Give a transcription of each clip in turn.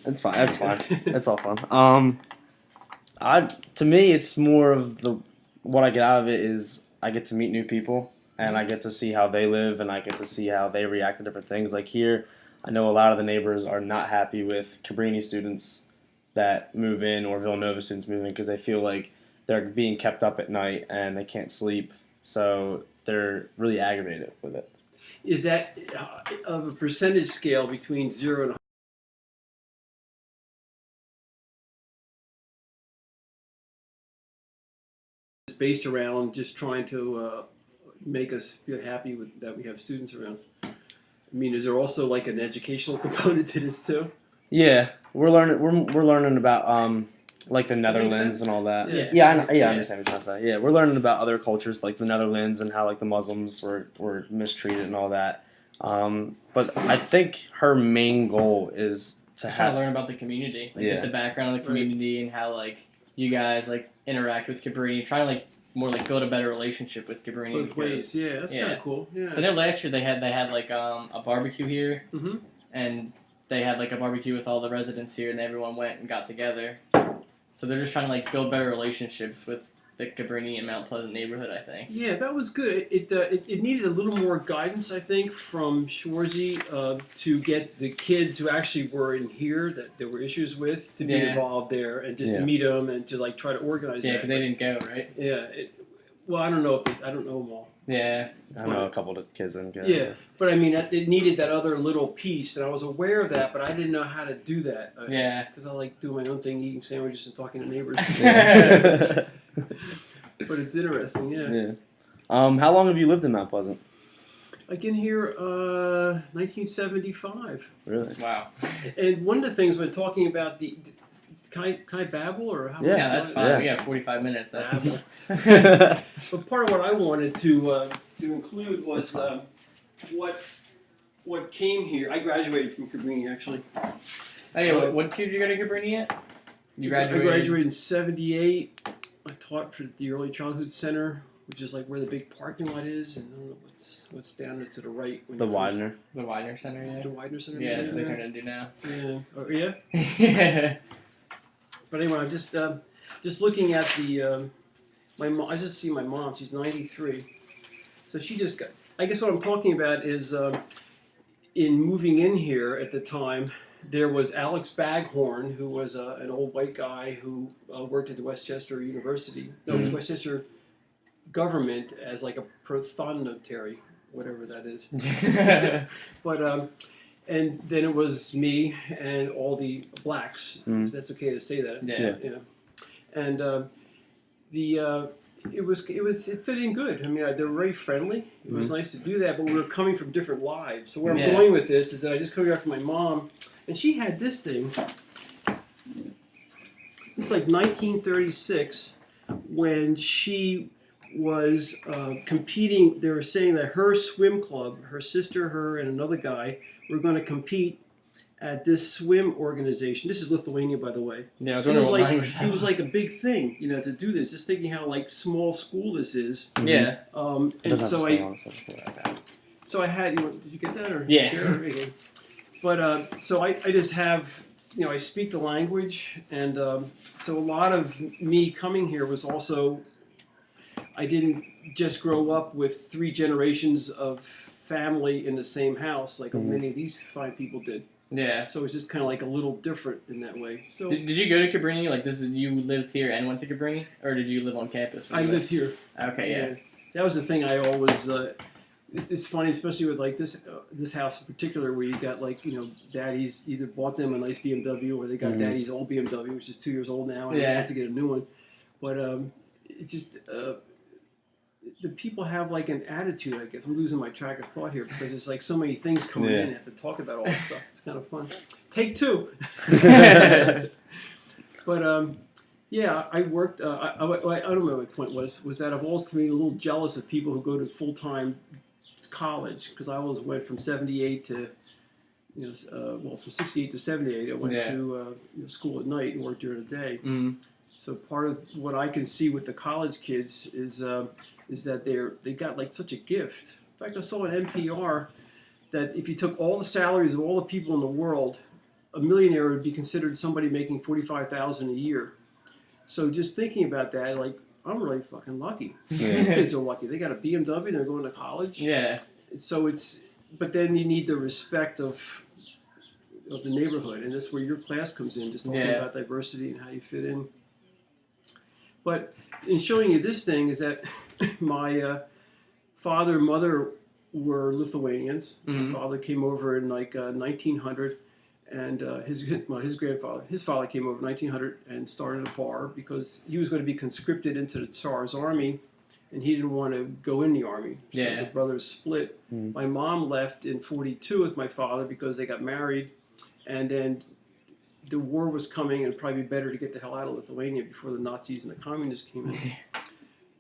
It's fine. That's fine. It's all fun. To me, it's more of what I get out of it is I get to meet new people and I get to see how they live and I get to see how they react to different things. Like here, I know a lot of the neighbors are not happy with Cabrini students that move in or Villanova students move in because they feel like they're being kept up at night and they can't sleep. So they're really aggravated with it. Is that of a percentage scale between 0 and based around just trying to make us feel happy that we have students around? I mean, is there also like an educational component to this too? Yeah, we're learning about like the Netherlands and all that. I understand what you're trying to say. Yeah, we're learning about other cultures like the Netherlands and how like the Muslims were mistreated and all that. But I think her main goal is to learn about the community, get the background of the community and how like you guys like interact with Cabrini, trying to like more like build a better relationship with Cabrini. Both ways, yeah, that's kind of cool. Yeah. So I know last year they had like a barbecue here, and they had like a barbecue with all the residents here, and everyone went and got together. So they're just trying to like build better relationships with the Cabrini and Mount Pleasant neighborhood, I think. Yeah, that was good. It needed a little more guidance, I think, from Shorzy to get the kids who actually were in here that there were issues with to be involved there and just to meet them and to like try to organize. Yeah, because they didn't go, right? Yeah. Well, I don't know I don't know them all. Yeah. I know a couple of kids didn't go. Yeah, but I mean, it needed that other little piece, and I was aware of that, but I didn't know how to do that. Because I like doing my own thing, eating sandwiches and talking to neighbors. But it's interesting, yeah. How long have you lived in Mount Pleasant? I get here 1975. Really? Wow. And one of the things when talking about can I babble or how? Yeah, that's fine. We got 45 minutes. That's But part of what I wanted to include was what came here. I graduated from Cabrini actually. Oh yeah, what year did you go to Cabrini at? You graduated. I graduated in '78. I taught for the Early Childhood Center, which is like where the big parking lot is, and I don't know what's down to the right. The Widener. The Widener Center, yeah. The Widener Center. Yeah, that's what they're trying to do now. Yeah. Oh, yeah. Yeah. But anyway, I'm just looking at the my mom. I just see my mom. She's 93, so she just got. I guess what I'm talking about is in moving in here at the time. There was Alex Baghorn, who was an old white guy who worked at the Westchester University, the Westchester government as like a prothonotary, whatever that is. But and then it was me and all the blacks. If that's okay to say that. Yeah. And it fit in good. I mean, they were very friendly. It was nice to do that, but we were coming from different lives. So where I'm going with this is that I just come here after my mom. And she had this thing. It's like 1936 when she was competing. They were saying that her swim club, her sister, her, and another guy were going to compete at this swim organization. This is Lithuania, by the way. Yeah, I was wondering what language that was. It was like a big thing, to do this. Just thinking how like small school this is. Yeah. And so I had. Did you get that or? Yeah. But so I just have, I speak the language, and so a lot of me coming here was also, I didn't just grow up with 3 generations of family in the same house like many of these fine people did. Yeah. So it was just kind of like a little different in that way. So did you go to Cabrini? Like you lived here and went to Cabrini, or did you live on campus? I lived here. Okay, yeah. That was the thing I always. It's funny, especially with like this house in particular, where you got like daddies either bought them a nice BMW or they got daddy's old BMW, which is 2 years old now, and he wants to get a new one. But it's just the people have like an attitude. I guess I'm losing my track of thought here because there's like so many things coming in. I have to talk about all this stuff. It's kind of fun. Take 2. But yeah, I worked. I don't know what my point was that I've always been a little jealous of people who go to full-time college, because I always went from 78 to, from 68 to 78. I went to school at night and worked during the day. So part of what I can see with the college kids is that they got like such a gift. In fact, I saw on NPR that if you took all the salaries of all the people in the world a millionaire would be considered somebody making $45,000 a year. So just thinking about that, like, I'm really fucking lucky. These kids are lucky. They got a BMW. They're going to college. Yeah. So but then you need the respect of the neighborhood, and that's where your class comes in, just talking about diversity and how you fit in. But in showing you this thing is that my father and mother were Lithuanians. Mm-hmm. My father came over in like 1900, and his father came over in 1900 and started a bar because he was going to be conscripted into the Tsar's army, and he didn't want to go in the army. So the brothers split. Mm. My mom left in 42 with my father because they got married, and then the war was coming, and it'd probably be better to get the hell out of Lithuania before the Nazis and the communists came in.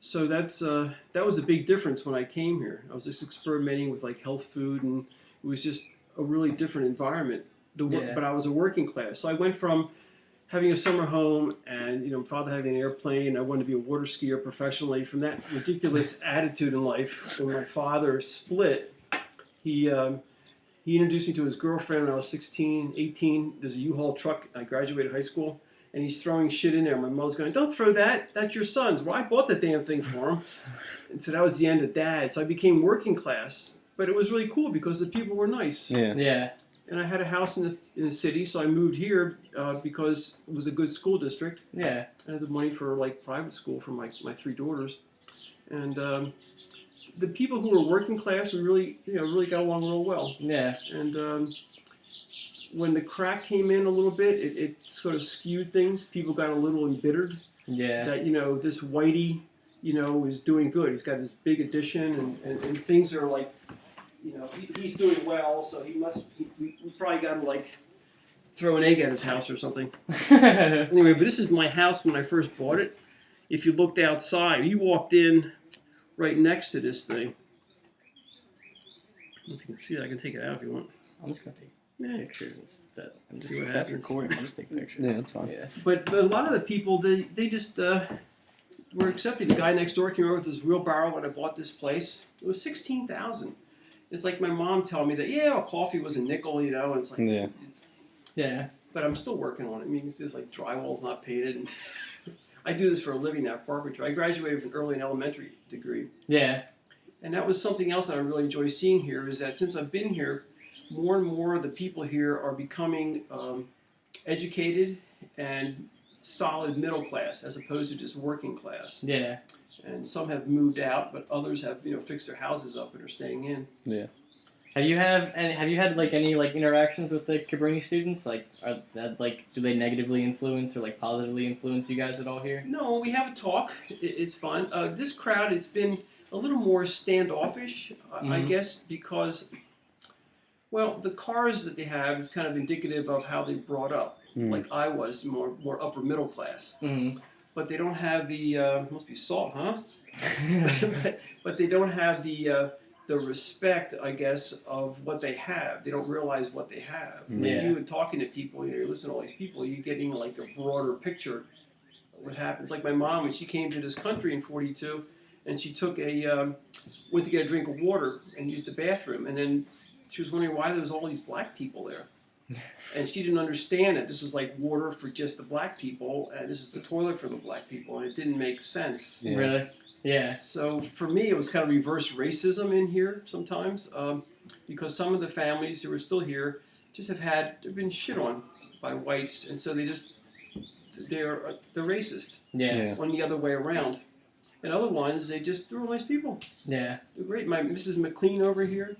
So that was a big difference when I came here. I was just experimenting with like health food, and it was just a really different environment. But I was a working class, so I went from having a summer home and father having an airplane. I wanted to be a water skier professionally. From that ridiculous attitude in life, when my father split, he introduced me to his girlfriend when I was 16, 18. There's a U-Haul truck. I graduated high school. And he's throwing shit in there. My mother's going, don't throw that. That's your son's. Well, I bought the damn thing for him. And so that was the end of Dad. So I became working class. But it was really cool because the people were nice. Yeah. And I had a house in the city, so I moved here because it was a good school district. Yeah. I had the money for like private school for my 3 daughters. And the people who were working class, we really got along real well. Yeah. And when the crack came in a little bit, it sort of skewed things. People got a little embittered. Yeah. That, this Whitey, is doing good. He's got this big addition, and things are like, he's doing well, so we probably got to, like, throw an egg at his house or something. Anyway, but this is my house when I first bought it. If you looked outside, you walked in right next to this thing. I don't know if you can see it. I can take it out if you want. I'm just going to take pictures instead. I'm See just what that's happens. recording. I'm just taking pictures. Yeah, that's fine. Yeah. But a lot of the people, they just were accepting. The guy next door came over with his wheelbarrow when I bought this place. It was $16,000. It's like my mom telling me that coffee was a nickel, and it's like Yeah. But I'm still working on it. I mean, it's just like drywall's not painted, and I do this for a living now, carpentry. I graduated with an early and elementary degree. Yeah. And that was something else that I really enjoy seeing here is that since I've been here, more and more of the people here are becoming educated and solid middle class as opposed to just working class. Yeah. And some have moved out, but others have fixed their houses up and are staying in. Yeah. Have you had like any like interactions with the Cabrini students? Like, do they negatively influence or like positively influence you guys at all here? No, we have a talk. It's fun. This crowd has been a little more standoffish, I guess, because, well, the cars that they have is kind of indicative of how they brought up. Like I was more upper middle class. But they don't have the must be salt, huh? but they don't have the respect, I guess, of what they have. They don't realize what they have. When you and talking to people, you listen to all these people, you're getting like a broader picture of what happens. Like my mom, when she came to this country in 42, and she took went to get a drink of water and used the bathroom, and then she was wondering why there was all these black people there. And she didn't understand it. This was like water for just the black people, and this is the toilet for the black people, and it didn't make sense. Yeah. Really? Yeah. So for me, it was kind of reverse racism in here sometimes, because some of the families who are still here just they've been shit on by whites, and so they're racist. Yeah. On the other way around. And other ones, they're real nice people. Yeah. They're great. My Mrs. McLean over here,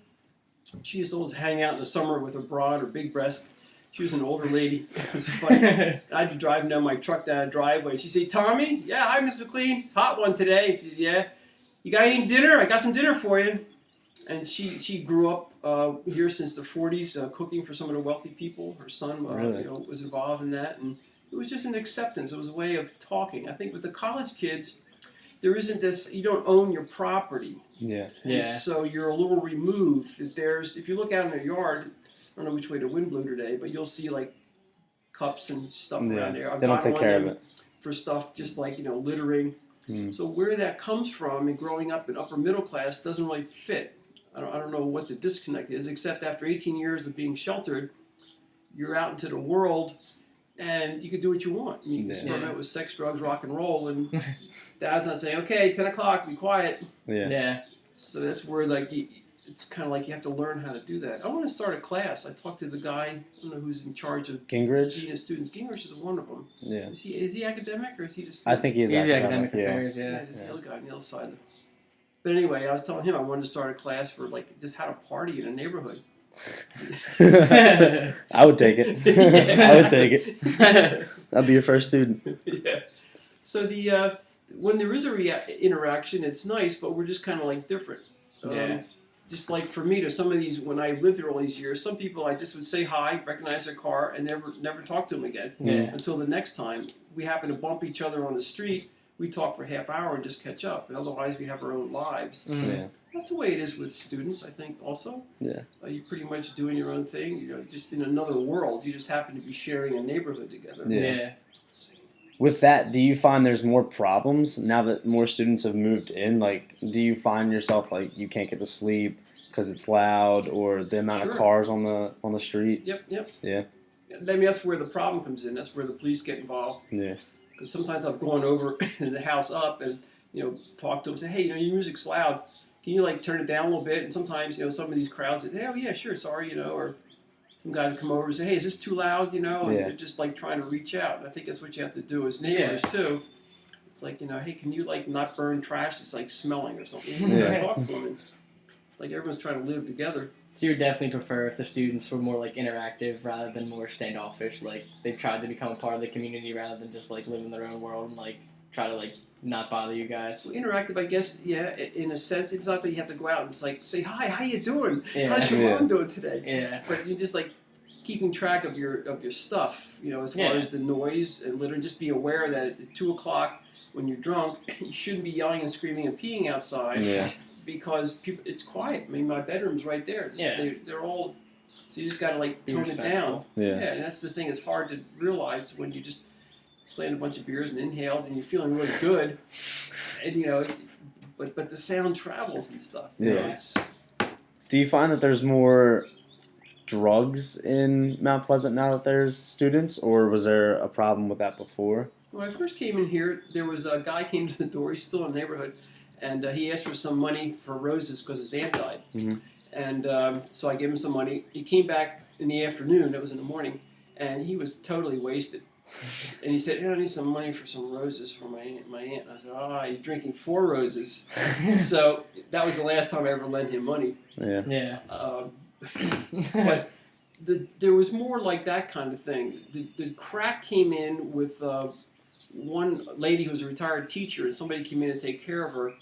she used to always hang out in the summer with her broad or big breast. She was an older lady. It was funny. I'd be driving down my truck down the driveway. She'd say, Tommy, yeah, hi, Miss McLean. It's hot one today. She said, yeah. You got any dinner? I got some dinner for you. And she grew up here since the 40s, cooking for some of the wealthy people. Her son really? Was involved in that. And it was just an acceptance. It was a way of talking. I think with the college kids, there isn't this, you don't own your property. Yeah. And so you're a little removed. If you look out in their yard, I don't know which way the wind blew today, but you'll see like cups and stuff around there. They don't take care of it. For stuff just like, littering. So where that comes from and growing up in upper middle class doesn't really fit. I don't know what the disconnect is, except after 18 years of being sheltered, you're out into the world, and you can do what you want. You can Yeah. experiment with sex, drugs, rock and roll, and Dad's not saying, "Okay, 10 o'clock, be quiet." Yeah. So that's where like it's kind of like you have to learn how to do that. I want to start a class. I talked to the guy, I don't know who's in charge of Gingrich? teaching students. Gingrich is one of them. Yeah. Is he academic or is he just? I think he's Easy academic, academic affairs, yeah. He's the other guy on the other side. But anyway, I was telling him I wanted to start a class for like just how to party in a neighborhood. I would take it. I would take it. I'll be your first student. Yeah. So the when there is a interaction, it's nice, but we're just kind of like different. Yeah. Just like for me, to some of these, when I lived here all these years, some people I just would say hi, recognize their car, and never talk to them again until the next time we happen to bump each other on the street. We talk for a half hour and just catch up, and otherwise we have our own lives. Yeah. That's the way it is with students, I think. Also, Yeah. You're pretty much doing your own thing. You're just in another world. You just happen to be sharing a neighborhood together. Yeah. With that, do you find there's more problems now that more students have moved in? Like, do you find yourself like you can't get to sleep because it's loud, or the amount of cars on the street? Yep. Yeah. I mean, that's where the problem comes in. That's where the police get involved. Yeah. Because sometimes I've gone over in the house up and talk to them, say, hey, your music's loud. Can you like turn it down a little bit? And sometimes some of these crowds say, hey, oh yeah, sure, sorry, or some guys come over and say, hey, is this too loud? And they're just like trying to reach out. And I think that's what you have to do as neighbors too. It's like, hey, can you like not burn trash? It's like smelling or something. You gotta talk to them. And, like everyone's trying to live together. So you would definitely prefer if the students were more like interactive rather than more standoffish. Like they tried to become a part of the community rather than just like live in their own world and like try to like not bother you guys. So interactive, I guess, yeah, in a sense. It's not that you have to go out and it's like say hi, how you doing? Yeah. How's your mom doing today? Yeah. But you just like keeping track of your stuff, as far as the noise and litter. Just be aware that at 2 o'clock when you're drunk, you shouldn't be yelling and screaming and peeing outside. Yeah. Because it's quiet. I mean, my bedroom's right there. They're all. So you just gotta like tone it down. Yeah. And that's the thing. It's hard to realize when you just slammed a bunch of beers and inhaled, and you're feeling really good, and but the sound travels and stuff. Yeah. Do you find that there's more drugs in Mount Pleasant now that there's students, or was there a problem with that before? When I first came in here, there was a guy came to the door. He's still in the neighborhood. And he asked for some money for roses because his aunt died. Mm-hmm. And so I gave him some money. He came back in the afternoon, it was in the morning, and he was totally wasted. And he said, I need some money for some roses for my aunt. And I said, he's drinking 4 roses. So that was the last time I ever lent him money. Yeah. Yeah. But there was more like that kind of thing. The crack came in with one lady who was a retired teacher, and somebody came in to take care of her.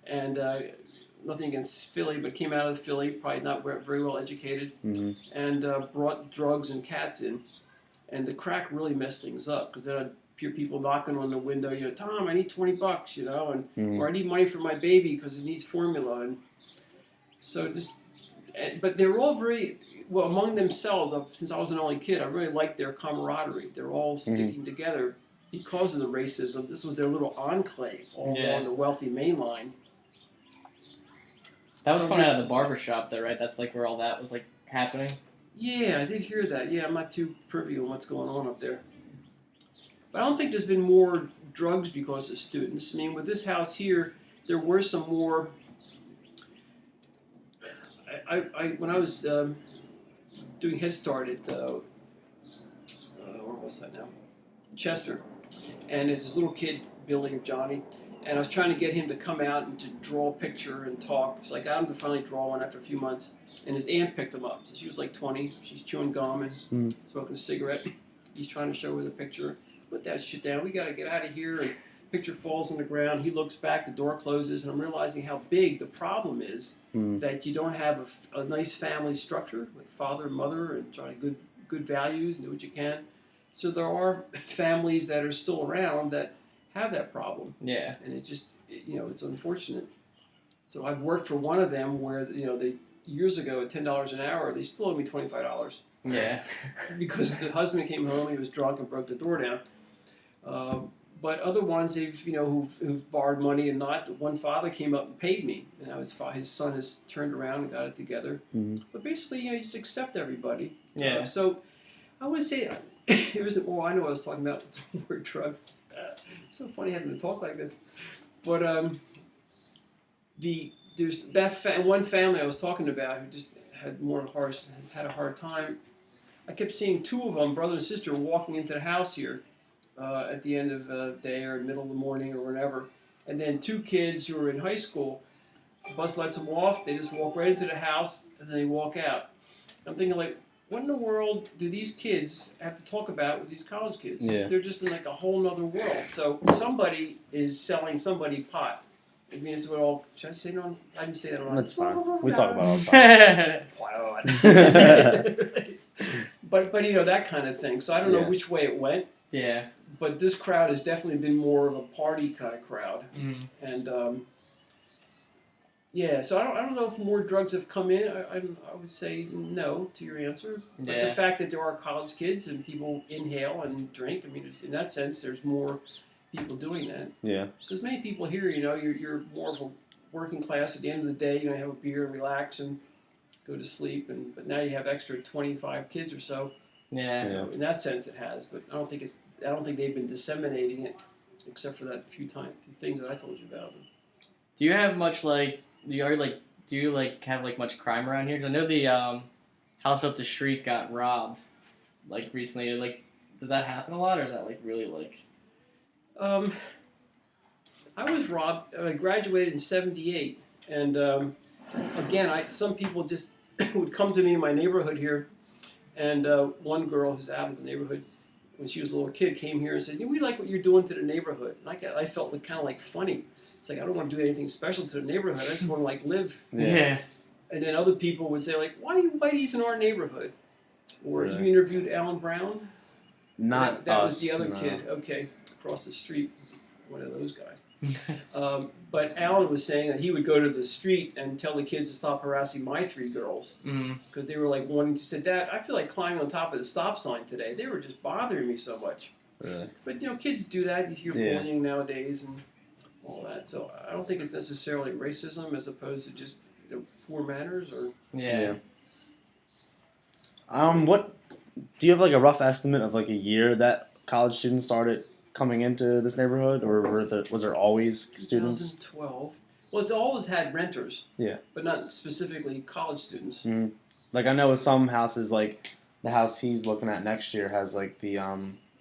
And nothing against Philly, but came out of Philly, probably not very well educated, and brought drugs and cats in. And the crack really messed things up, because then I'd hear people knocking on the window, Tom, I need $20, or I need money for my baby because it needs formula. And so but they were all very, well, among themselves, since I was an only kid, I really liked their camaraderie. They're all sticking together because of the racism. This was their little enclave all along the wealthy main line. That was coming out of the barber shop, though, right? That's like where all that was like happening. Yeah, I did hear that. Yeah, I'm not too privy on what's going on up there. But I don't think there's been more drugs because of students. I mean, with this house here, there were some more. When I was doing Head Start at where was I now? Chester, and it's this little kid, Billy or Johnny. And I was trying to get him to come out and to draw a picture and talk. So I got him to finally draw one after a few months. And his aunt picked him up. So she was like 20. She's chewing gum and smoking a cigarette. He's trying to show her the picture. Put that shit down. We got to get out of here. And picture falls on the ground. He looks back. The door closes. And I'm realizing how big the problem is that you don't have a nice family structure with father and mother and trying good values and do what you can. So there are families that are still around that have that problem. Yeah. And it just, it's unfortunate. So I've worked for one of them where, they years ago at $10 an hour, they still owe me $25. Yeah. Because the husband came home, he was drunk and broke the door down. But other ones, who've borrowed money and not. One father came up and paid me. And now his son has turned around and got it together. But basically, you just accept everybody. Yeah. So I would say it wasn't. Well, I know what I was talking about. It's more drugs. It's so funny having to talk like this. But there's that one family I was talking about who just had has had a hard time. I kept seeing two of them, brother and sister, walking into the house here at the end of the day or middle of the morning or whatever. And then two kids who were in high school, the bus lets them off. They just walk right into the house and then they walk out. I'm thinking like, what in the world do these kids have to talk about with these college kids? Yeah. They're just in like a whole nother world. So somebody is selling somebody pot. I mean, it's what all. Should I say no? I didn't say that on. That's fine. We talk about it all the time. but you know that kind of thing. So I don't know which way it went. Yeah. But this crowd has definitely been more of a party kind of crowd, and yeah. So I don't know if more drugs have come in. I would say no to your answer. But the fact that there are college kids and people inhale and drink, I mean, in that sense, there's more people doing that. Yeah. Because many people here, you know, you're more of a working class. At the end of the day, you know, have a beer, relax, and go to sleep. But now you have extra 25 kids or so. Yeah. So in that sense, it has. But I don't think they've been disseminating it, except for that few things that I told you about. Do you have much do you have much crime around here? Because I know the house up the street got robbed recently. Does that happen a lot, or is that really I was robbed. I graduated in '78, and again, some people just would come to me in my neighborhood here, and one girl who's out of the neighborhood, when she was a little kid, came here and said, "We like what you're doing to the neighborhood." And I felt kind of funny. It's like I don't want to do anything special to the neighborhood. I just want to live. Yeah. And then other people would say why are you whiteys in our neighborhood? Or Really? you interviewed Alan Brown? Not that us. was the other no. kid. Okay, across the street, one of those guys. But Alan was saying that he would go to the street and tell the kids to stop harassing my three girls because they were wanting to say, "Dad, I feel like climbing on top of the stop sign today. They were just bothering me so much." Really? But kids do that. You hear bullying nowadays and all that. So I don't think it's necessarily racism as opposed to just poor manners or. Yeah. What do you have a rough estimate of a year that college students started coming into this neighborhood, or was there always students? 2012. Well, it's always had renters. Yeah. But not specifically college students. Mm. I know with some houses, the house he's looking at next year has the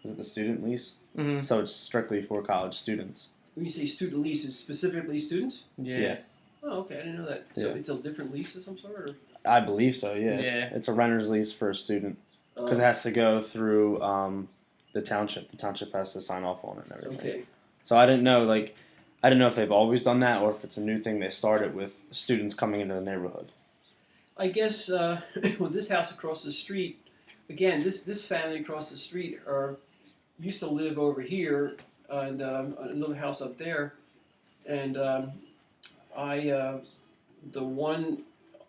is it the student lease? Mm-hmm. So it's strictly for college students. When you say student lease, is specifically students? Yeah. Oh, okay, I didn't know that. So Yeah. it's a different lease of some sort? Or? I believe so. Yeah. Yeah. It's a renter's lease for a student because it has to go through the township. The township has to sign off on it and everything. Okay. So I didn't know if they've always done that or if it's a new thing they started with students coming into the neighborhood. I guess with this house across the street, again, this family across the street used to live over here and another house up there, and the one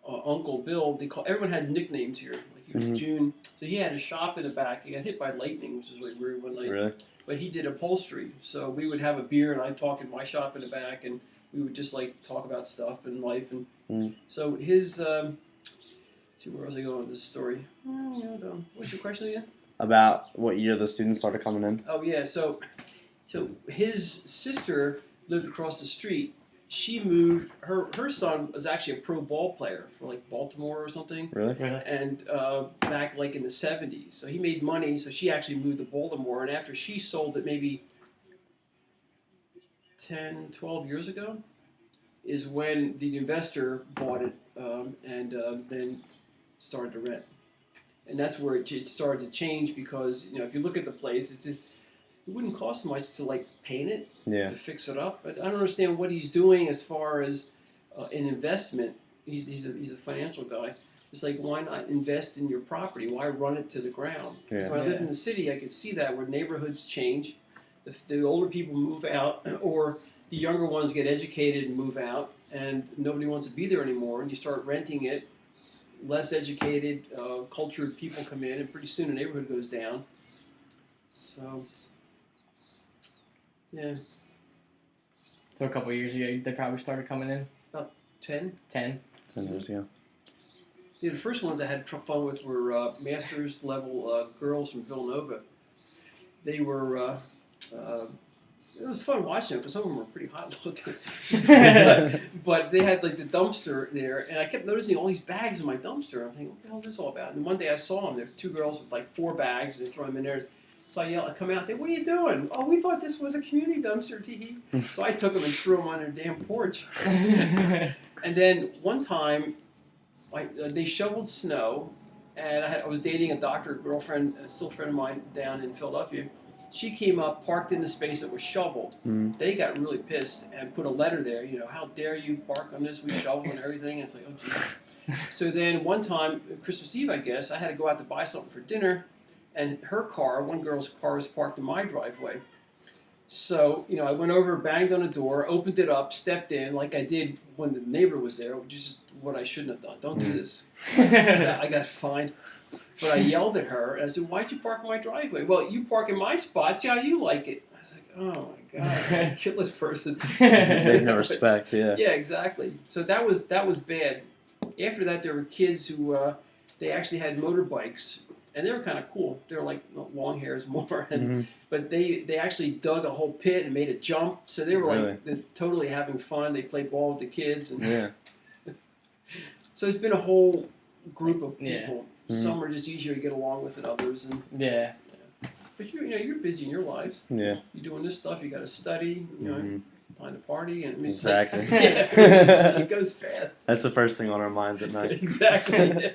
Uncle Bill, everyone had nicknames here. He was June, so he had a shop in the back. He got hit by lightning, which was weird one night. Really? But he did upholstery, so we would have a beer, and I'd talk in my shop in the back, and we would just talk about stuff and life, and so his. See, where was I going with this story? What's your question again? About what year the students started coming in? Oh yeah, so his sister lived across the street. She moved. Her son was actually a pro ball player for Baltimore or something. Really? And back in the 70s. So he made money, so she actually moved to Baltimore. And after she sold it maybe 10, 12 years ago, is when the investor bought it and then started to rent. And that's where it started to change because, if you look at the place, it wouldn't cost much to paint it, to fix it up. But I don't understand what he's doing as far as an investment. He's a financial guy. It's why not invest in your property? Why run it to the ground? Yeah. When I lived in the city, I could see that where neighborhoods change. The older people move out, or the younger ones get educated and move out, and nobody wants to be there anymore, and you start renting it. Less educated, cultured people come in, and pretty soon the neighborhood goes down. So, yeah. So a couple of years ago, they probably started coming in? About 10. 10. 10 years ago. The first ones I had fun with were master's level girls from Villanova. They were. It was fun watching them because some of them were pretty hot looking. but they had like the dumpster there, and I kept noticing all these bags in my dumpster. I'm thinking, what the hell is this all about? And one day I saw them. There were 2 girls with like 4 bags, and they throw them in there. So I come out and say, "What are you doing?" "Oh, we thought this was a community dumpster, tee." So I took them and threw them on their damn porch. And then one time, they shoveled snow, and I was dating a doctor girlfriend, still a friend of mine down in Philadelphia. She came up, parked in the space that was shoveled. They got really pissed and put a letter there, how dare you park on this, we shoveled and everything. And it's like, oh, geez. So then one time, Christmas Eve, I guess, I had to go out to buy something for dinner, and her car, one girl's car, was parked in my driveway. So, I went over, banged on the door, opened it up, stepped in, like I did when the neighbor was there, which is what I shouldn't have done. Don't do this. I got fined. But I yelled at her, and I said, "Why'd you park in my driveway?" "Well, you park in my spot. See how you like it." I was like, oh, my God. Kill this person. They no respect, yeah. Yeah, exactly. So that was bad. After that, there were kids who, they actually had motorbikes, and they were kind of cool. They were like long hairs more. But they actually dug a whole pit and made a jump. So they were like they're totally having fun. They played ball with the kids. And so it's been a whole group of people. Some are just easier to get along with than others, and But you're busy in your life. Yeah. You're doing this stuff. You got to study. Time to party, and exactly. It goes fast. That's the first thing on our minds at night. Exactly.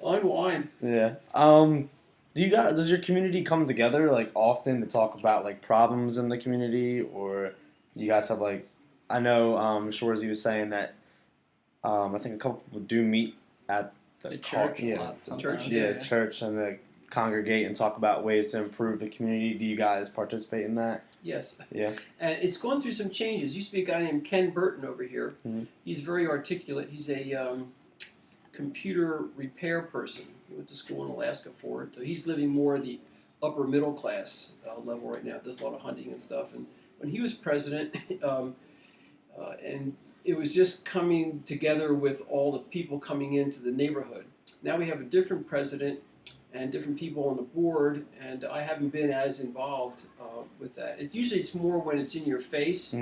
Unwind. Yeah. Does your community come together like often to talk about like problems in the community, or you guys have like? I know Shorzy was saying that I think a couple people do meet at the church. Church, and they congregate and talk about ways to improve the community. Do you guys participate in that? Yes. Yeah. And it's gone through some changes. Used to be a guy named Ken Britton over here. He's very articulate. He's a computer repair person. He went to school in Alaska for it. So he's living more the upper middle class level right now. Does a lot of hunting and stuff. And when he was president, and it was just coming together with all the people coming into the neighborhood. Now we have a different president and different people on the board, and I haven't been as involved with that. Usually it's more when it's in your face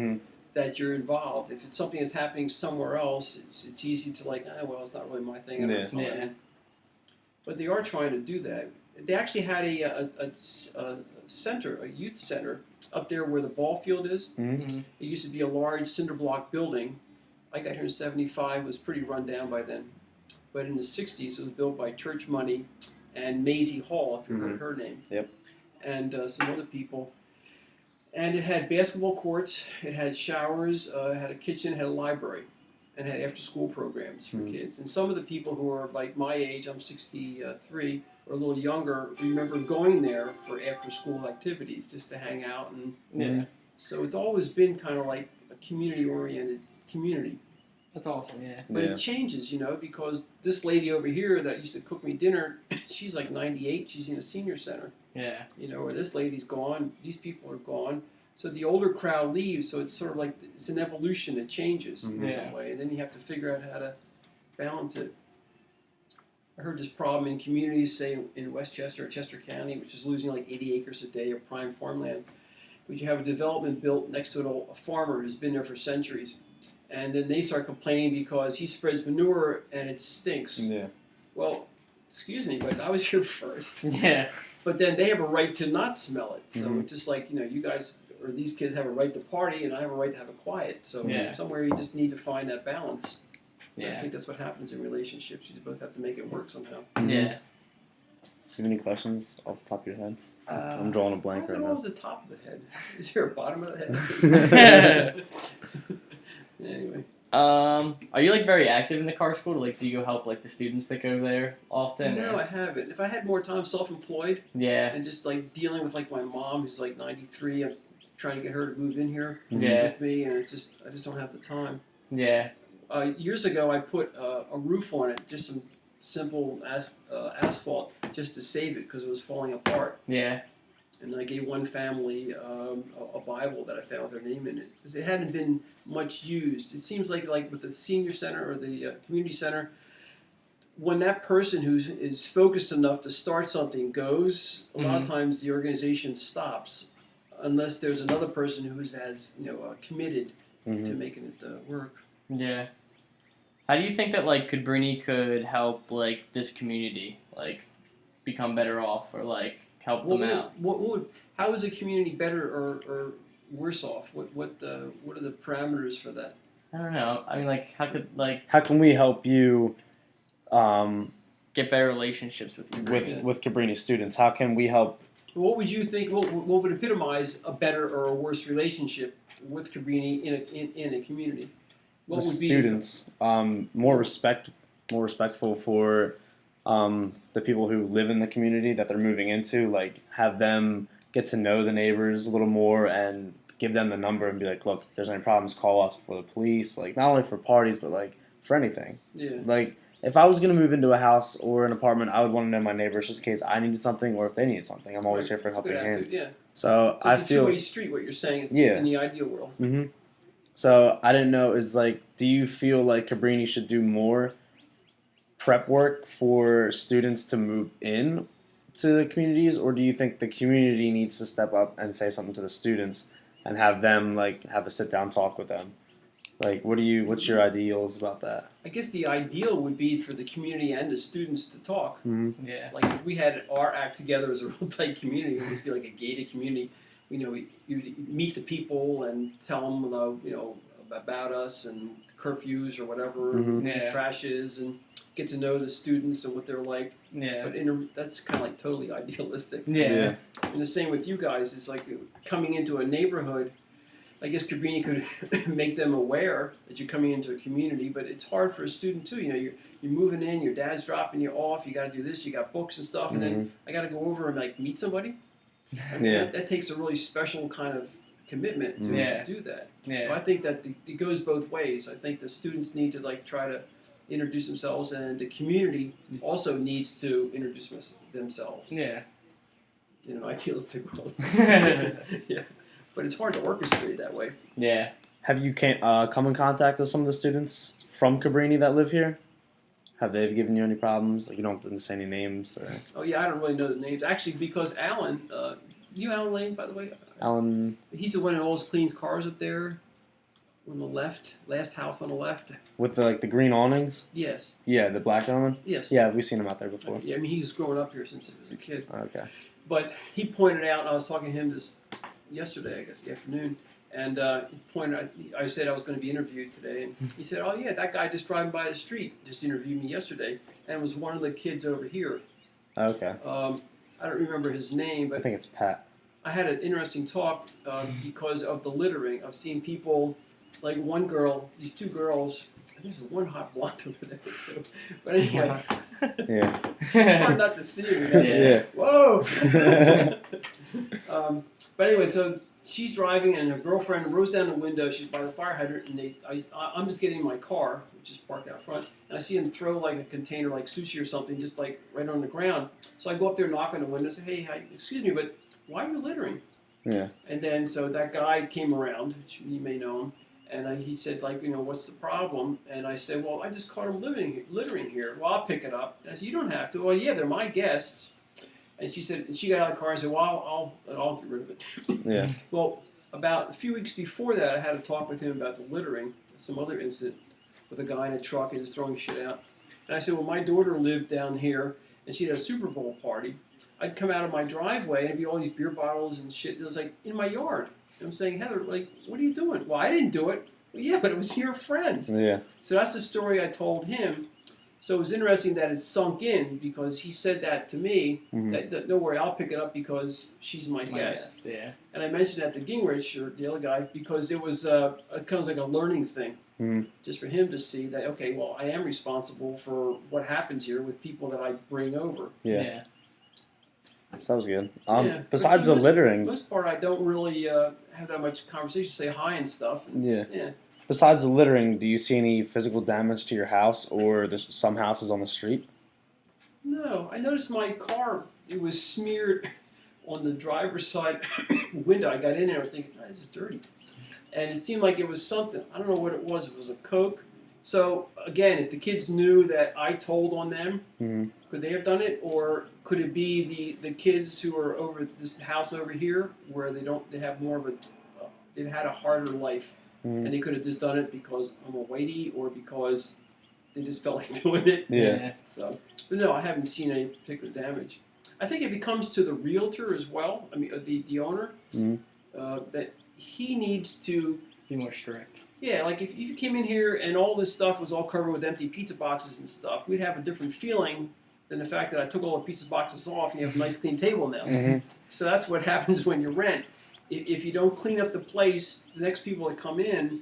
that you're involved. If it's something that's happening somewhere else, it's easy to like, well, it's not really my thing. But they are trying to do that. They actually had a center, a youth center, up there where the ball field is. It used to be a large cinder block building. I got here in '75. It was pretty run down by then. But in the '60s, it was built by church money and Maisie Hall, if you heard her name. Yep. And some other people. And it had basketball courts, it had showers, it had a kitchen, it had a library, and had after-school programs for kids. And some of the people who are like my age, I'm 63, or a little younger, remember going there for after-school activities just to hang out. And so it's always been kind of like a community-oriented community. That's awesome, yeah. But it changes, because this lady over here that used to cook me dinner, she's like 98, she's in a senior center. Yeah. Or this lady's gone, these people are gone. So the older crowd leaves, so it's sort of like, it's an evolution that changes in some way. And then you have to figure out how to balance it. I heard this problem in communities, say in Westchester or Chester County, which is losing like 80 acres a day of prime farmland. But you have a development built next to a farmer who's been there for centuries. And then they start complaining because he spreads manure and it stinks. Yeah. Well, excuse me, but I was here first. Yeah. But then they have a right to not smell it. So it's just like, you guys or these kids have a right to party and I have a right to have it quiet. So somewhere you just need to find that balance. Yeah. I think that's what happens in relationships. You both have to make it work somehow. Yeah. Do you have any questions off the top of your head? I'm drawing a blank right now. What was the top of the head? Is there a bottom of the head? Anyway. Are you like very active in the car school? Like, do you help like the students that go there often? No, I haven't. If I had more time, self-employed. Yeah. And just like dealing with like my mom, who's like 93, I'm trying to get her to move in here with me, and I just don't have the time. Yeah. Years ago, I put a roof on it, just some simple asphalt, just to save it because it was falling apart. Yeah. And I gave one family a Bible that I found their name in it because it hadn't been much used. It seems like with the senior center or the community center, when that person who is focused enough to start something goes, a lot of times the organization stops unless there's another person who's as committed to making it work. Yeah. How do you think that like Cabrini could help like this community like become better off or like help them out? How is a community better or worse off? What are the parameters for that? I don't know. I mean, like, how can we help you get better relationships with with Cabrini students? How can we help? What would you think? What would epitomize a better or a worse relationship with Cabrini in a community? What The would be students more respectful for the people who live in the community that they're moving into. Like, have them get to know the neighbors a little more and give them the number and be like, look, if there's any problems, call us for the police. Like, not only for parties, but like for anything. Yeah. Like, if I was gonna move into a house or an apartment, I would want to know my neighbors just in case I needed something or if they needed something. I'm always here for a helping hand. Yeah. So I feel it's a two-way street. What you're saying Yeah. in the ideal world. Mm-hmm. So I didn't know, is like, do you feel like Cabrini should do more prep work for students to move in to the communities, or do you think the community needs to step up and say something to the students and have them like have a sit down talk with them? Like, what's your ideals about that? I guess the ideal would be for the community and the students to talk. Mm-hmm. Yeah. Like if we had our act together as a real tight community, it would just be like a gated community. You meet the people and tell them about us and curfews or whatever, Yeah. trash is, and get to know the students and what they're like. Yeah. But that's kind of like totally idealistic. Yeah. And the same with you guys. It's like coming into a neighborhood. I guess Cabrini could make them aware that you're coming into a community, but it's hard for a student too. You're moving in, your dad's dropping you off. You got to do this. You got books and stuff, and then I got to go over and like meet somebody. I mean, that takes a really special kind of commitment to do that. Yeah. So I think that it goes both ways. I think the students need to like try to introduce themselves, and the community also needs to introduce themselves. Yeah. In an idealistic world. Yeah. But it's hard to orchestrate that way. Yeah. Have you come in contact with some of the students from Cabrini that live here? Have they given you any problems? Like, you don't have to say any names. Or... Oh yeah, I don't really know the names actually because Alan, you Alan Lane by the way. Alan. He's the one who always cleans cars up there, on the left, last house on the left. With the green awnings. Yes. Yeah, the black gentleman. Yes. Yeah, we've seen him out there before. Yeah, I mean he was growing up here since he was a kid. Okay. But he pointed out, and I was talking to him yesterday, I guess, the afternoon, and he pointed out, I said I was going to be interviewed today, and he said, oh yeah, that guy just driving by the street just interviewed me yesterday, and it was one of the kids over here. Okay. I don't remember his name, but I think it's Pat. I had an interesting talk because of the littering. I've seen people, like one girl, these two girls, there's one hot blonde over there too. But anyway, Yeah. it's hard not to see her. Yeah. Whoa! But anyway, so she's driving, and her girlfriend rolls down the window. She's by the fire hydrant, and I'm just getting in my car, which is parked out front, and I see them throw like a container, like sushi or something, just like right on the ground. So I go up there, knock on the window, and say, "Hey, excuse me, but why are you littering?" Yeah. And then so that guy came around. You may know him. And he said, like, what's the problem? And I said, well, I just caught him littering here. Well, I'll pick it up. I said, you don't have to. Well, yeah, they're my guests. And she said, she got out of the car and said, well, I'll get rid of it. Yeah. Well, about a few weeks before that, I had a talk with him about the littering, some other incident with a guy in a truck and just throwing shit out. And I said, well, my daughter lived down here, and she had a Super Bowl party. I'd come out of my driveway, and it'd be all these beer bottles and shit. It was like in my yard. And I'm saying, Heather, like, what are you doing? Well, I didn't do it. Well, yeah, but it was your friends. Yeah. So that's the story I told him. So it was interesting that it sunk in because he said that to me. That don't worry, I'll pick it up because she's my guest. Yeah. And I mentioned that to Gingrich, or the other guy, because it was kind of like a learning thing. Just for him to see that, okay, well, I am responsible for what happens here with people that I bring over. Yeah. So that was good. For Besides the littering. the most part, I don't really have that much conversation, say hi and stuff. And, yeah. Besides the littering, do you see any physical damage to your house or some houses on the street? No, I noticed my car, it was smeared on the driver's side window. I got in there, I was thinking, oh, this is dirty. And it seemed like it was something. I don't know what it was. It was a Coke. So again, if the kids knew that I told on them, Mm-hmm. could they have done it, or could it be the kids who are over this house over here where they have more of a they've had a harder life, Mm-hmm. and they could have just done it because I'm a whitey or because they just felt like doing it. Yeah. So, but no, I haven't seen any particular damage. I think it becomes to the realtor as well. I mean, the owner Mm-hmm. that he needs to. Be more strict. Yeah, like if you came in here and all this stuff was all covered with empty pizza boxes and stuff, we'd have a different feeling than the fact that I took all the pizza boxes off and you have a nice clean table now. Mm-hmm. So that's what happens when you rent. If you don't clean up the place, the next people that come in,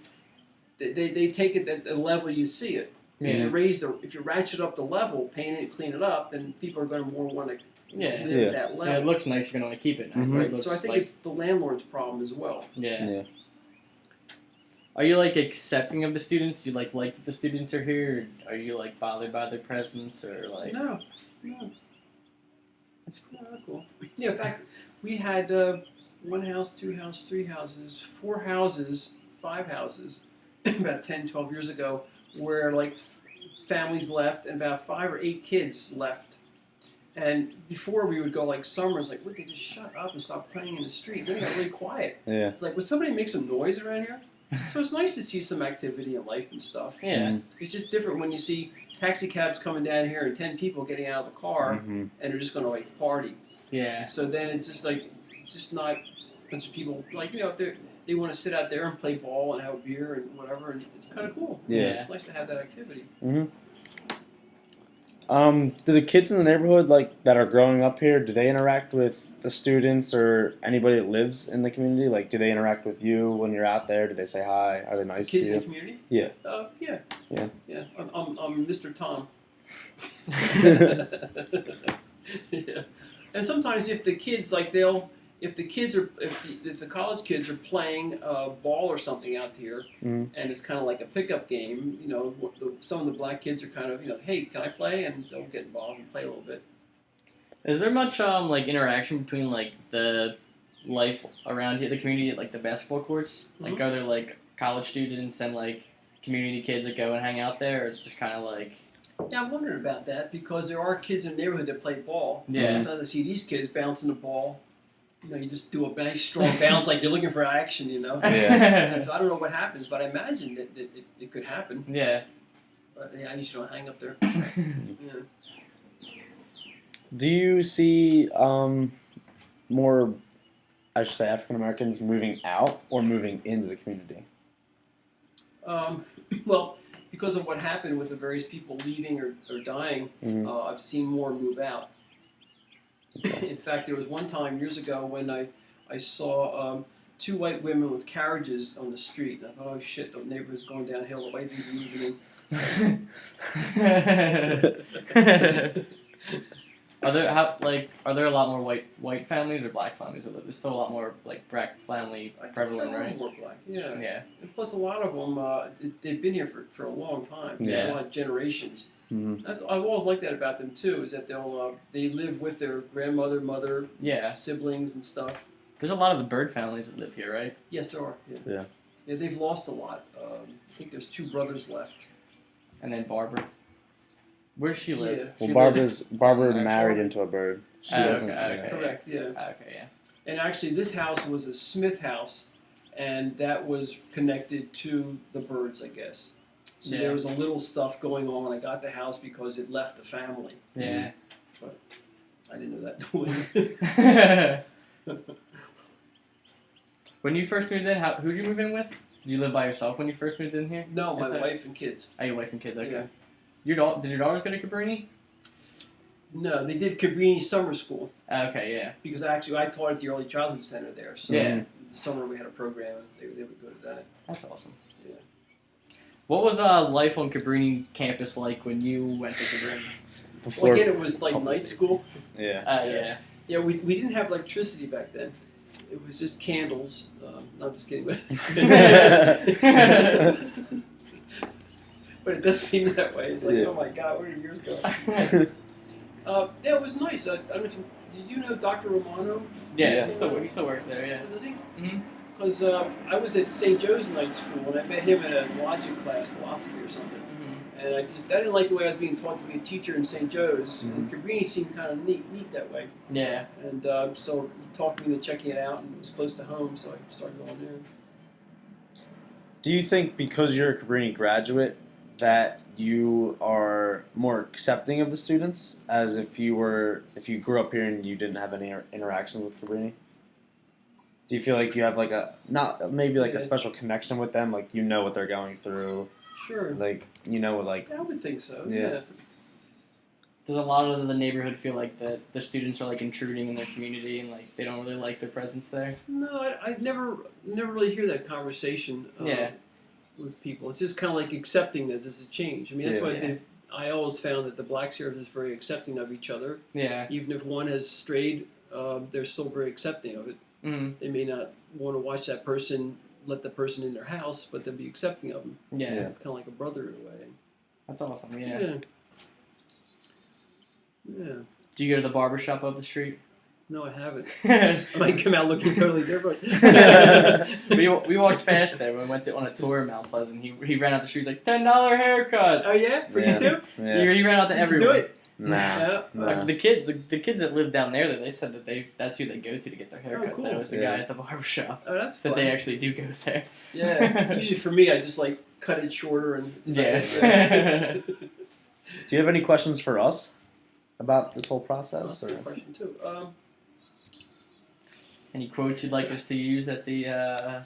they take it at the level you see it. If you if you ratchet up the level, paint it, clean it up, then people are going to more want to live at that level. Yeah, it looks nice. You're going to want to keep it nice. Mm-hmm. It looks So I think it's the landlord's problem as well. Yeah. Are you like accepting of the students? Do you like that the students are here? Or are you like bothered by their presence or like? No. That's cool. No, that's cool. Yeah, in fact, we had one house, two houses, three houses, four houses, five houses, about 10, 12 years ago, where like families left and about 5 or 8 kids left. And before we would go like summers, like, would they just shut up and stop playing in the street? Then it got really quiet. Yeah. It's like, would somebody make some noise around here? So it's nice to see some activity in life and stuff. Yeah. It's just different when you see taxi cabs coming down here and 10 people getting out of the car Mm-hmm. and they're just going to like party. Yeah. So then it's just like, it's just not a bunch of people, like, if they want to sit out there and play ball and have a beer and whatever, and it's kind of cool. Yeah. It's just nice to have that activity. Mm-hmm. Do the kids in the neighborhood that are growing up here? Do they interact with the students or anybody that lives in the community? Like, do they interact with you when you're out there? Do they say hi? Are they nice Kids to in you? the community? Yeah. Yeah. Yeah. Yeah. I'm Mr. Tom. Yeah. And sometimes if the kids if the college kids are playing ball or something out here, Mm-hmm. and it's kind of like a pickup game, some of the black kids are kind of, hey, can I play? And they'll get involved and play a little bit. Is there much interaction between like the life around here, the community, like the basketball courts? Like, are there like college students and like community kids that go and hang out there, or it's just kind of like? Yeah, I'm wondering about that because there are kids in the neighborhood that play ball. Yeah. Sometimes I see these kids bouncing the ball. You just do a nice strong bounce like you're looking for action, Yeah. And so I don't know what happens, but I imagine that it could happen. Yeah. But yeah, I usually don't hang up there. Yeah. Do you see more, I should say, African Americans moving out or moving into the community? Well, because of what happened with the various people leaving or dying, Mm-hmm. I've seen more move out. Okay. In fact, there was one time years ago when I saw 2 white women with carriages on the street, and I thought, oh shit, the neighborhood's going downhill. The white people are moving in. Are there a lot more white families or black families that live? There's still a lot more like black family prevalent, right? More black, yeah. Yeah. And plus, a lot of them they've been here for a long time. Yeah. There's a lot of generations. Mm-hmm. I've always liked that about them too. Is that they live with their grandmother, mother, Yeah. siblings, and stuff. There's a lot of the Bird families that live here, right? Yes, there are. Yeah. Yeah. Yeah, they've lost a lot. I think there's 2 brothers left. And then Barbara. Where does she live? Yeah. Well, She Barbara Okay. married into a bird. She Oh, doesn't. okay, Yeah. okay. Correct. Yeah. Okay, yeah. And actually, this house was a Smith house, and that was connected to the Birds, I guess. So Yeah. there was a little stuff going on. I got the house because it left the family. Yeah. I didn't know that. When you first moved in, who'd you move in with? Did you live by yourself when you first moved in here? No, my Is that- wife and kids. Oh, your wife and kids, okay. Yeah. Did your daughters go to Cabrini? No, they did Cabrini Summer School Okay, yeah. because actually I taught at the Early Childhood Center there. So Yeah. the summer we had a program and they would go to that. That's awesome. Yeah. What was life on Cabrini campus like when you went to Cabrini? Before, Well, again, it was like night school. yeah. Yeah. Yeah, we didn't have electricity back then. It was just candles. No, I'm just kidding. But it does seem that way. It's like, Yeah. oh my God, where did years go? Yeah, it was nice. I don't know if did you know Dr. Romano? Yeah, Yeah. he still works there, yeah. Does he? Mhm. Because I was at St. Joe's Night School and I met him in a logic class, philosophy or something. And I didn't like the way I was being taught to be a teacher in St. Joe's. And Cabrini seemed kind of neat that way. Yeah. And so he talked me into checking it out, and it was close to home, so I started going there. Do you think because you're a Cabrini graduate that you are more accepting of the students as if you grew up here and you didn't have any interactions with Cabrini? Do you feel like you have like a a special connection with them, like you know what they're going through? Sure. Like like I would think so. Yeah. Does a lot of the neighborhood feel like that the students are like intruding in their community and like they don't really like their presence there? No, I never really hear that conversation. With people, it's just kind of like accepting this as a change. I mean, that's why I always found that the blacks here are just very accepting of each other. Yeah. Even if one has strayed, they're still very accepting of it. Mm-hmm. They may not want to watch that person, let the person in their house, but they'll be accepting of them. Yeah. It's kind of like a brother in a way. That's awesome. Yeah. Yeah. Do you go to the barber shop up the street? No, I haven't. I might come out looking totally different. we walked past there when we went on a tour in Mount Pleasant. He ran out the street, like $10 haircuts. Oh yeah, for you too. Yeah. He ran out to Did everyone. you do it? Nah. Like, the kids that live down there, they said that that's who they go to get their haircut. cool. That was the guy at the barber shop. Oh, that's That fun. they actually do go there. Yeah. Usually for me, I just like cut it shorter and. It's Yeah. Do you have any questions for us about this whole process? That's a good question too. Any quotes you'd like us to use at the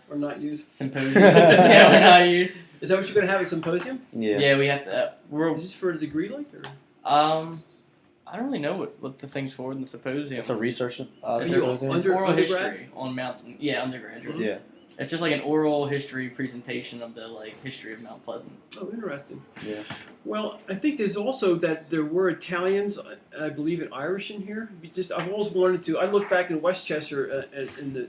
Or not used. symposium? Yeah, we're not used. Is that what you're going to have at symposium? Yeah. Yeah, we have to. Is this for a degree, like? Or? I don't really know what the thing's for in the symposium. It's a research you symposium. It's oral undergrad? history on Mount. Yeah, undergraduate. Yeah. It's just like an oral history presentation of the history of Mount Pleasant. Oh, interesting. Yeah. Well, I think there's also that there were Italians, and I believe an Irish in here. I've always wanted to. I look back in Westchester in the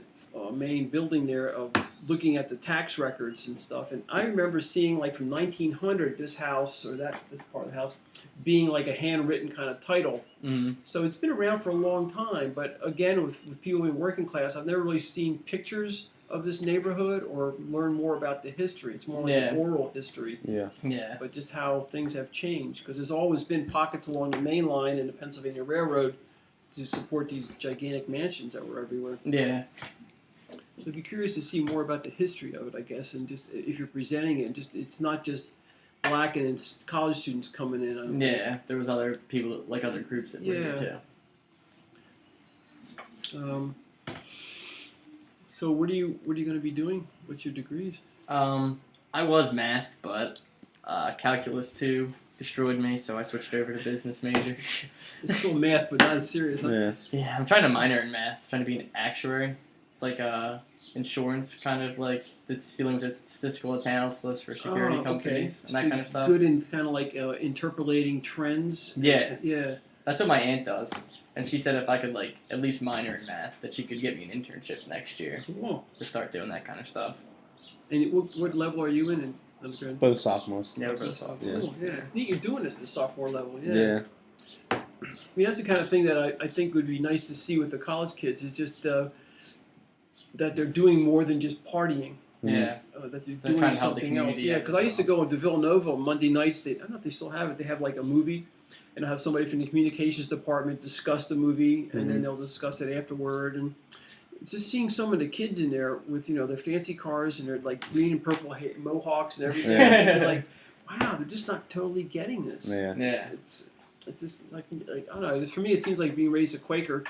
main building there of looking at the tax records and stuff, and I remember seeing like from 1900 this house or this part of the house being like a handwritten kind of title. Mm. So it's been around for a long time, but again, with people in working class, I've never really seen pictures of this neighborhood or learn more about the history. It's more like an oral history. Yeah. Yeah. But just how things have changed, because there's always been pockets along the main line and the Pennsylvania Railroad to support these gigantic mansions that were everywhere. Yeah. So I'd be curious to see more about the history of it, I guess, and just if you're presenting it, it's not just black and it's college students coming in. I don't think. Yeah. There was other people, like other groups that were here too. So what are you going to be doing? What's your degrees? I was math, but calculus 2 destroyed me, so I switched over to business major. It's still math, but not as serious. Huh? Yeah. Yeah, I'm trying to minor in math. Trying to be an actuary. It's like insurance, kind of like that's dealing with statistical analysis for security companies and that So kind of stuff. Good in kind of like interpolating trends. Yeah. Yeah. That's what my aunt does. And she said if I could at least minor in math, that she could get me an internship next year Cool. to start doing that kind of stuff. And what level are you in undergrad? Both sophomores. Yeah, we're both sophomores. Yeah. Cool. Yeah, it's neat you're doing this at the sophomore level. Yeah. I mean, that's the kind of thing that I think would be nice to see with the college kids is just that they're doing more than just partying. Yeah. That they're They're doing trying to help the something else. community Yeah, out because as I used to well. go into Villanova on Monday nights. I don't know if they still have it. They have like a movie, and I'll have somebody from the communications department discuss the movie, and then they'll discuss it afterward. And it's just seeing some of the kids in there with their fancy cars and their like green and purple mohawks and everything. Yeah. And they're like, wow, they're just not totally getting this. Yeah. Yeah. It's just like I don't know. For me, it seems like being raised a Quaker,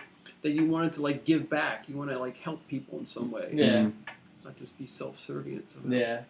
that you wanted to like give back. You want to like help people in some way. Yeah. Not just be self-serving. Yeah.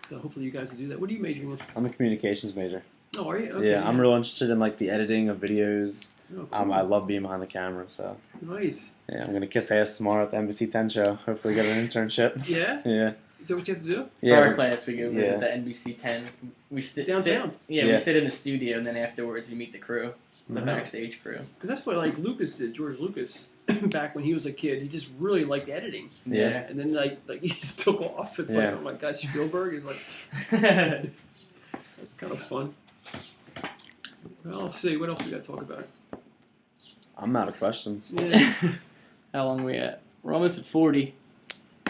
So hopefully you guys will do that. What are you majoring in? I'm a communications major. Oh, are you? Okay, Yeah, I'm real interested in like the editing of videos. Oh, cool. I love being behind the camera, so Nice. yeah, I'm gonna kiss ass tomorrow at the NBC 10 show. Hopefully get an internship. Yeah? Yeah. Is that what you have to do? For Yeah. our class, we go visit Yeah. the NBC 10. We sit Downtown? Yeah, Yeah. we sit in the studio, and then afterwards we meet the crew, the Mhm. backstage crew. 'Cause that's what like Lucas did, George Lucas, back when he was a kid. He just really liked editing. Yeah. And then like he just took off. It's Yeah. like, oh my God, Spielberg is like, Yeah. that's kind of fun. Well, let's see. What else we got to talk about? I'm out of questions. Yeah. How long we at? We're almost at 40.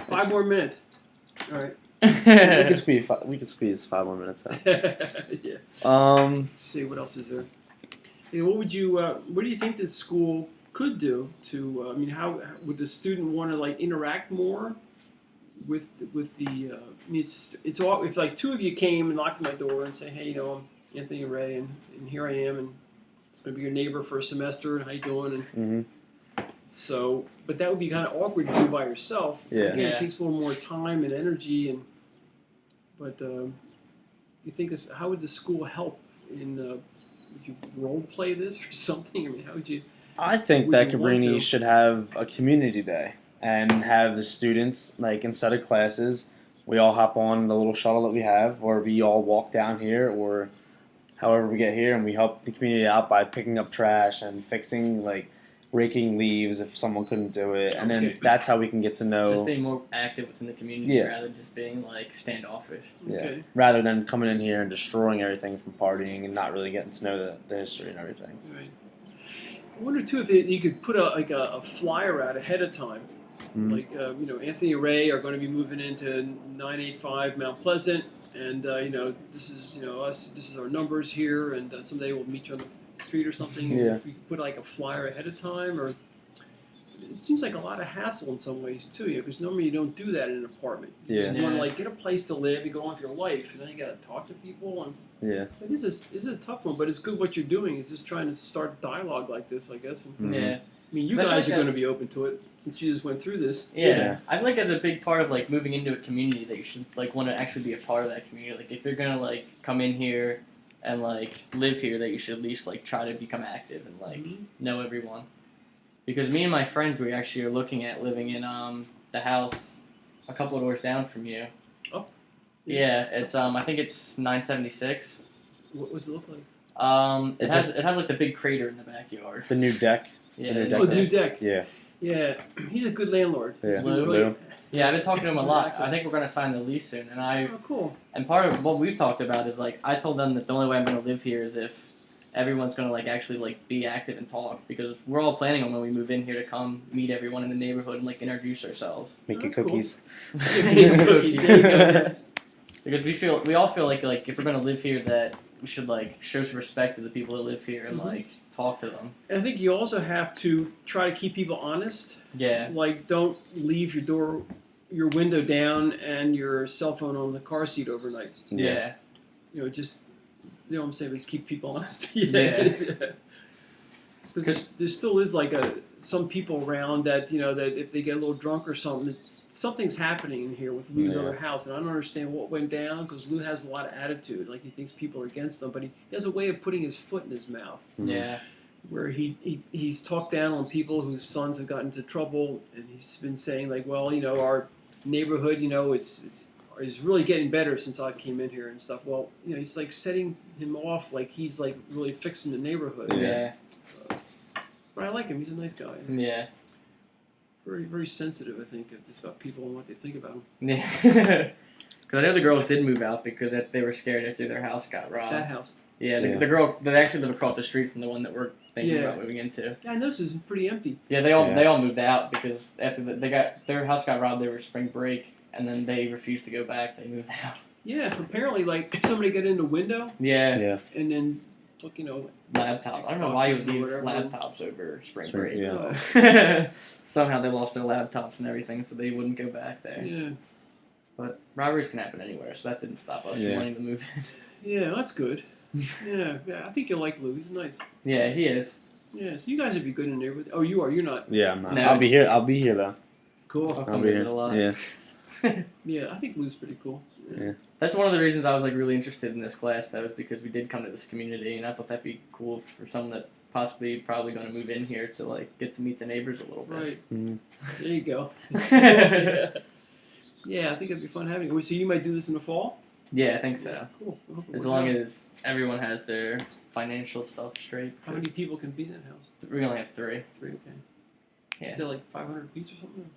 5 more minutes. All right. We could squeeze 5 more minutes out. Yeah. Um, Let's see what else is there. Hey, what do you think the school could do to? I mean, how would the student want to like interact more with the? I mean, it's all if like two of you came and knocked on my door and say, hey, I'm Anthony Ray, and here I am, and it's going to be your neighbor for a semester, and how you doing? And so, but that would be kind of awkward to do by yourself. Yeah. Again, it takes a little more time and energy, but you think this? How would the school help in? Would you role play this or something? I mean, how would you? I think Would that you want Cabrini to? should have a community day and have the students, like, instead of classes, we all hop on the little shuttle that we have, or we all walk down here, or however we get here, and we help the community out by picking up trash and fixing, like, raking leaves if someone couldn't do it, and then Okay. that's how we can get to know. Just being more active within the community Yeah. rather than just being like standoffish. Yeah. Okay. Rather than coming in here and destroying everything from partying and not really getting to know the history and everything. Right. I wonder too if you could put a flyer out ahead of time, Mhm. like Anthony and Ray are going to be moving into 985 Mount Pleasant, and this is us. This is our numbers here, and someday we'll meet you on the street or something. And Yeah. if we could put like a flyer ahead of time, or it seems like a lot of hassle in some ways too, because normally you don't do that in an apartment. You just Yeah. want to Yeah. like get a place to live and go on with your life, and then you got to talk to people and. Yeah. This is a tough one, but it's good what you're doing. Is just trying to start dialogue like this, I guess. And, Mhm. Yeah. I mean, you 'Cause I feel guys like are going to that's- be open to it since you just went through this. Yeah. Yeah. I feel like as a big part of like moving into a community that you should like want to actually be a part of that community. Like if you're gonna like come in here and like live here, that you should at least like try to become active and like Mhm. know everyone. Because me and my friends, we actually are looking at living in the house a couple of doors down from you. Oh. Yeah, it's I think it's 976. What does it look like? It has like the big crater in the backyard. The new deck. Yeah, new the deck. Oh, new deck. Yeah. Yeah, he's a good landlord. Yeah. He's been Lou. really- Yeah, I've been talking to him a lot. Exactly. I think we're gonna sign the lease soon, and Oh, cool. part of what we've talked about is like I told them that the only way I'm gonna live here is if everyone's gonna like actually like be active and talk, because we're all planning on when we move in here to come meet everyone in the neighborhood and like introduce ourselves. Making That's cool. cookies. Make some cookies. There you go. Because we all feel like if we're gonna live here that we should like show some respect to the people that live here and Mhm. like talk to them. And I think you also have to try to keep people honest. Yeah. Like, don't leave your window down and your cell phone on the car seat overnight. Yeah. Just what I'm saying, just keep people honest. Yeah. Because there still is like some people around that that if they get a little drunk or something, something's happening in here with Lou's Yeah. other house, and I don't understand what went down because Lou has a lot of attitude. Like he thinks people are against him, but he has a way of putting his foot in his mouth. Yeah. Where he's talked down on people whose sons have gotten into trouble, and he's been saying like, well, our neighborhood, is really getting better since I came in here and stuff. Well, he's like setting him off like he's like really fixing the neighborhood. Yeah. But I like him. He's a nice guy. Yeah. Very, very sensitive, I think, just about people and what they think about him. Yeah. Because I know the girls did move out because they were scared after their house got robbed. That house. Yeah, Yeah. the girl they actually live across the street from the one that we're thinking Yeah. about moving into. Yeah, I noticed it's pretty empty. Yeah, they all moved out because after their house got robbed, they were spring break, and then they refused to go back. They moved out. Yeah, apparently, like somebody got in the window Yeah, Yeah. and then took, laptops. I don't know why you would Xboxes or leave whatever. laptops over spring Spring- break. yeah. Somehow they lost their laptops and everything, so they wouldn't go back there. Yeah, But robberies can happen anywhere, so that didn't stop us Yeah. from wanting to move in. yeah, that's good. Yeah, I think you'll like Lou. He's nice. Yeah, he is. Yeah, so you guys would be good in the neighborhood. Oh, you are. You're not. Yeah, I'm not. No, I'll be it's- here. I'll be here though. Cool. I'll I'll come be visit here. a lot. Yeah. Yeah, I think Lou's pretty cool. Yeah. That's one of the reasons I was like really interested in this class. That was because we did come to this community, and I thought that'd be cool for someone that's probably going to move in here to like get to meet the neighbors a little bit. Right. Mhm. There you go. yeah, Yeah, I think it'd be fun having you. So you might do this in the fall? I think so. Cool. I hope it As works long out. as everyone has their financial stuff straight. How many people can be in that house? We only have 3. 3, okay. Yeah. Is that like 500 apiece or something?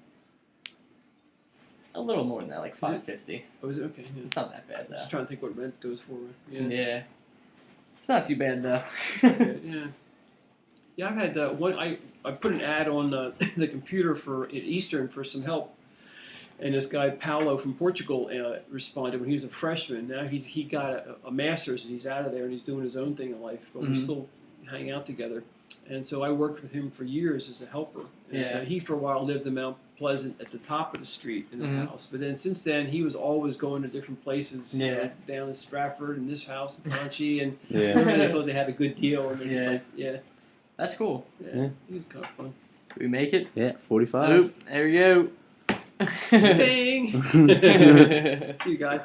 A little more than that, like 550. Oh, is it? Okay, yeah. It's not that bad though. Just trying to think what rent goes for. Yeah. Yeah. It's not too bad though. Yeah. Yeah, I've had one. I put an ad on the computer at Eastern for some help, And this guy Paulo from Portugal responded when he was a freshman. Now he got a master's and he's out of there and he's doing his own thing in life, but we still hang out together. And so I worked with him for years as a helper. And, he for a while lived in Mount Pleasant at the top of the street in the house. But then since then he was always going to different places, down in Stratford and this house in Conchie, and I kind of thought they had a good deal. And That's cool. It was kind of fun. Did we make it? Yeah, 45. Oop, there we go. Ding! See you guys.